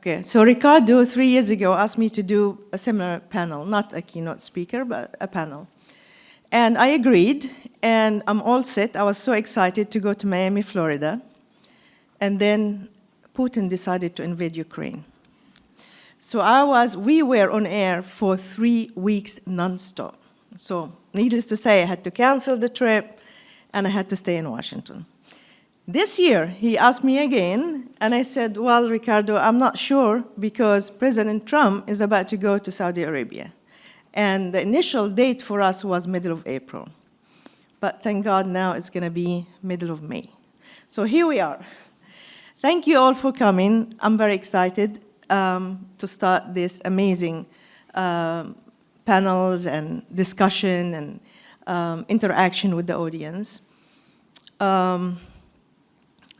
Okay, so Ricardo 3 years ago asked me to do a similar panel, not a keynote speaker, but a panel. And I agreed, and I'm all set. I was so excited to go to Miami, Florida. And then Putin decided to invade Ukraine. So we were on air for 3 weeks nonstop. So needless to say, I had to cancel the trip, and I had to stay in Washington. This year, he asked me again, and I said, well, Ricardo, I'm not sure, because President Trump is about to go to Saudi Arabia. And the initial date for us was middle of April. But thank God now it's going to be middle of May. So here we are. Thank you all for coming. I'm very excited to start this amazing panels and discussion and interaction with the audience.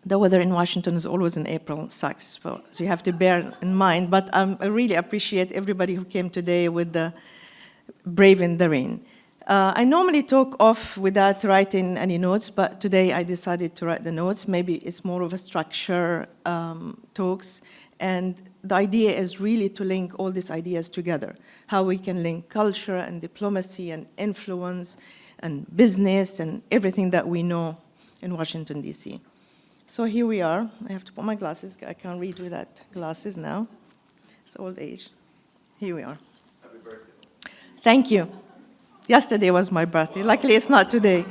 The weather in Washington is always in April, sucks, so you have to bear in mind. But I really appreciate everybody who came today with the brave in the rain. I normally talk off without writing any notes, but today I decided to write the notes. Maybe it's more of a structure talks. And the idea is really to link all these ideas together, how we can link culture and diplomacy and influence and business and everything that we know in Washington, D.C. So here we are. I have to put my glasses. I can't read without glasses now. It's old age. Here we are. Happy birthday. Thank you. Yesterday was my birthday. Luckily, it's not today.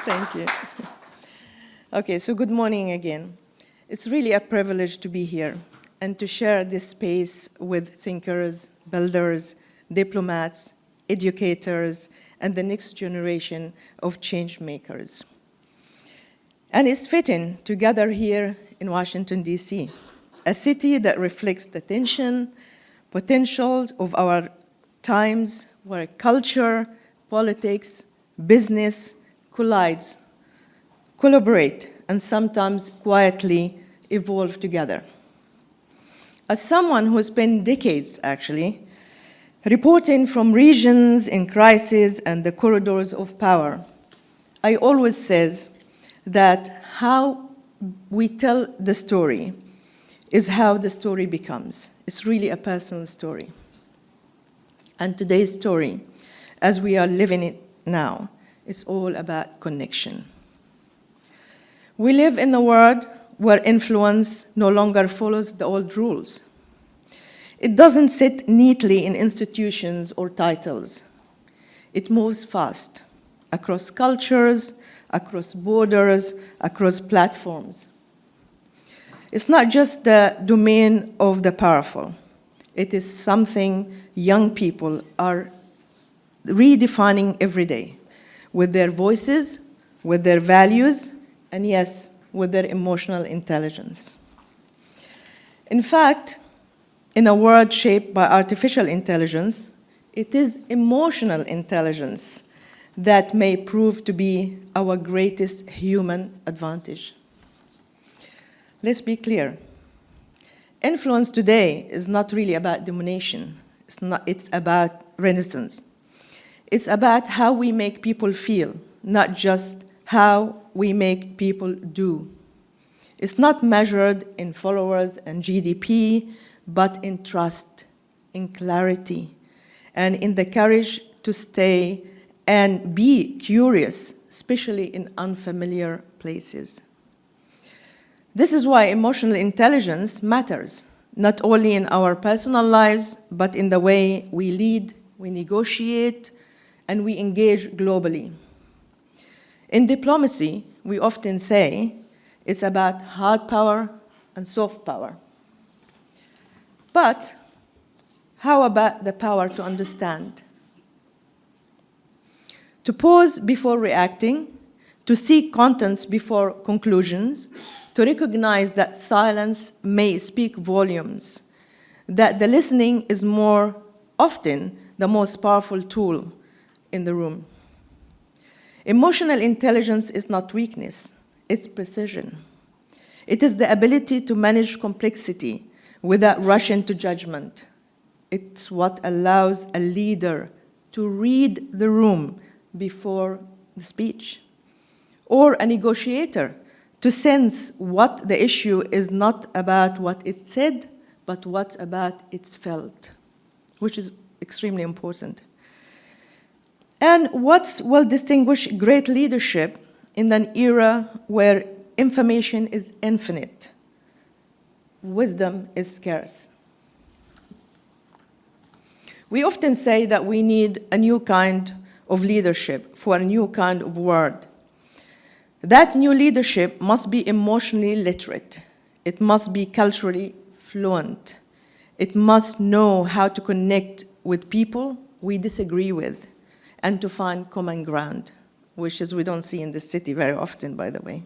Thank you. Okay, so good morning again. It's really a privilege to be here and to share this space with thinkers, builders, diplomats, educators, and the next generation of change makers. And it's fitting to gather here in Washington, D.C., a city that reflects the tension, potentials of our times, where culture, politics, business collides, collaborate, and sometimes quietly evolve together. As someone who spent decades, actually, reporting from regions in crisis and the corridors of power, I always says that how we tell the story is how the story becomes. It's really a personal story. And today's story, as we are living it now, is all about connection. We live in a world where influence no longer follows the old rules. It doesn't sit neatly in institutions or titles. It moves fast, across cultures, across borders, across platforms. It's not just the domain of the powerful. It is something young people are redefining every day with their voices, with their values, and yes, with their emotional intelligence. In fact, in a world shaped by artificial intelligence, it is emotional intelligence that may prove to be our greatest human advantage. Let's be clear. Influence today is not really about domination. It's about resistance. It's about how we make people feel, not just how we make people do. It's not measured in followers and GDP, but in trust, in clarity, and in the courage to stay and be curious, especially in unfamiliar places. This is why emotional intelligence matters, not only in our personal lives, but in the way we lead, we negotiate, and we engage globally. In diplomacy, we often say it's about hard power and soft power. But how about the power to understand? To pause before reacting, to seek contents before conclusions, to recognize that silence may speak volumes, that the listening is more often the most powerful tool in the room. Emotional intelligence is not weakness, it's precision. It is the ability to manage complexity without rushing to judgment. It's what allows a leader to read the room before the speech, or a negotiator to sense what the issue is not about what it's said, but what about it's felt, which is extremely important. And what will distinguish great leadership in an era where information is infinite? Wisdom is scarce. We often say that we need a new kind of leadership for a new kind of world. That new leadership must be emotionally literate. It must be culturally fluent. It must know how to connect with people we disagree with and to find common ground, which is we don't see in this city very often, by the way.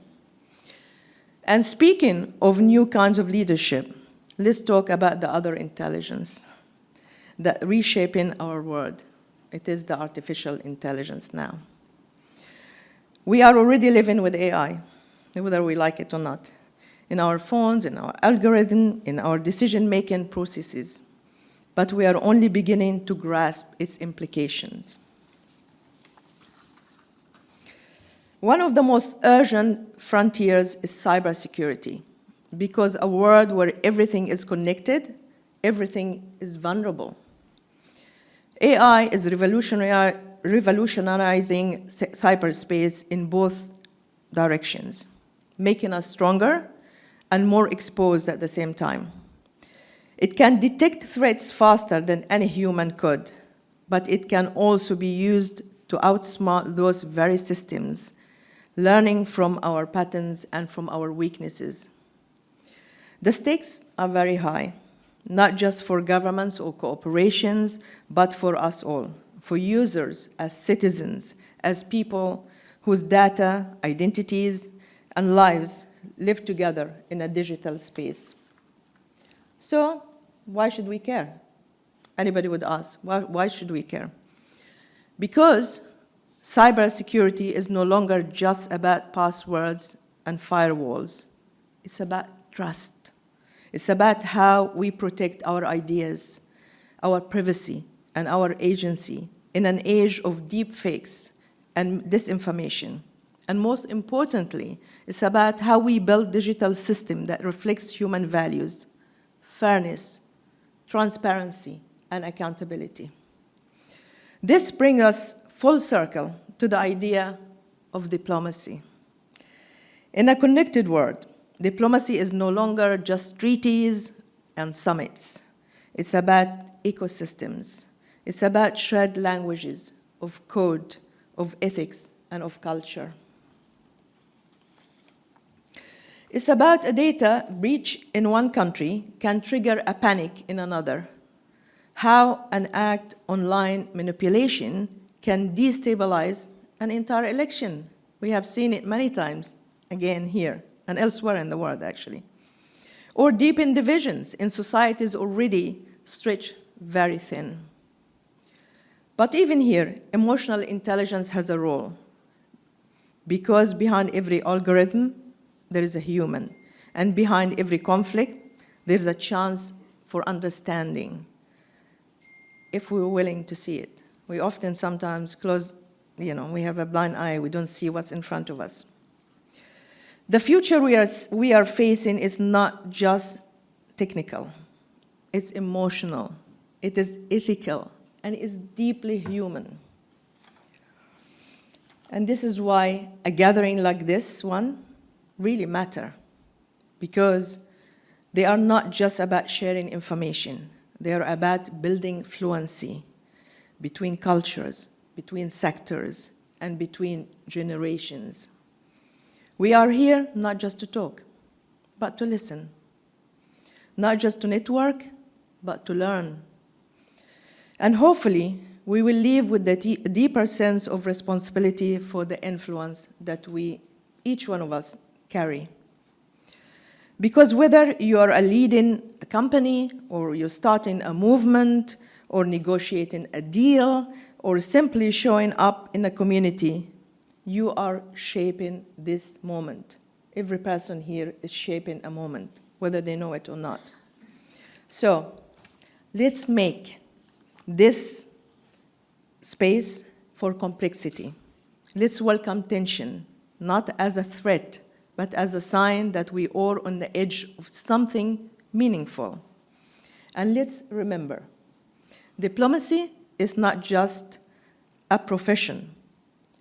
And speaking of new kinds of leadership, let's talk about the other intelligence that reshaping our world. It is the artificial intelligence now. We are already living with AI, whether we like it or not, in our phones, in our algorithm, in our decision-making processes. But we are only beginning to grasp its implications. One of the most urgent frontiers is cybersecurity, because a world where everything is connected, everything is vulnerable. AI is revolutionizing cyberspace in both directions, making us stronger and more exposed at the same time. It can detect threats faster than any human could, but it can also be used to outsmart those very systems, learning from our patterns and from our weaknesses. The stakes are very high, not just for governments or corporations, but for us all, for users, as citizens, as people whose data, identities, and lives live together in a digital space. So, why should we care? Anybody would ask, why should we care? Because cybersecurity is no longer just about passwords and firewalls. It's about trust. It's about how we protect our ideas, our privacy, and our agency in an age of deep fakes and disinformation. And most importantly, it's about how we build digital system that reflects human values, fairness, transparency, and accountability. This brings us full circle to the idea of diplomacy. In a connected world, diplomacy is no longer just treaties and summits. It's about ecosystems. It's about shared languages of code, of ethics, and of culture. It's about a data breach in one country can trigger a panic in another. How an act online manipulation can destabilize an entire election. We have seen it many times, again here, and elsewhere in the world, actually. Or deepen divisions in societies already stretched very thin. But even here, emotional intelligence has a role, because behind every algorithm, there is a human, and behind every conflict, there's a chance for understanding, if we're willing to see it. We often sometimes close, we have a blind eye, we don't see what's in front of us. The future we are facing is not just technical, it's emotional, it is ethical, and it's deeply human. And this is why a gathering like this one really matter, because they are not just about sharing information, they are about building fluency between cultures, between sectors, and between generations. We are here not just to talk, but to listen. Not just to network, but to learn. And hopefully, we will leave with a deeper sense of responsibility for the influence that each one of us, carry. Because whether you are leading a company, or you're starting a movement, or negotiating a deal, or simply showing up in a community, you are shaping this moment. Every person here is shaping a moment, whether they know it or not. So, let's make this space for complexity. Let's welcome tension, not as a threat, but as a sign that we are on the edge of something meaningful. And let's remember, diplomacy is not just a profession,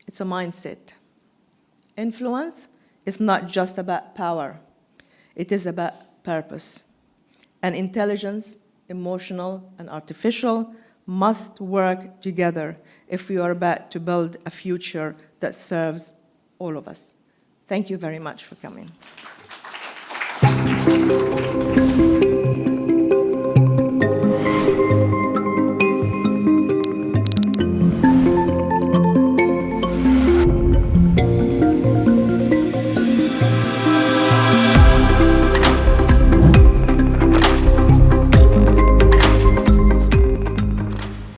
it's a mindset. Influence is not just about power, it is about purpose. And intelligence, emotional and artificial, must work together if we are about to build a future that serves all of us. Thank you very much for coming.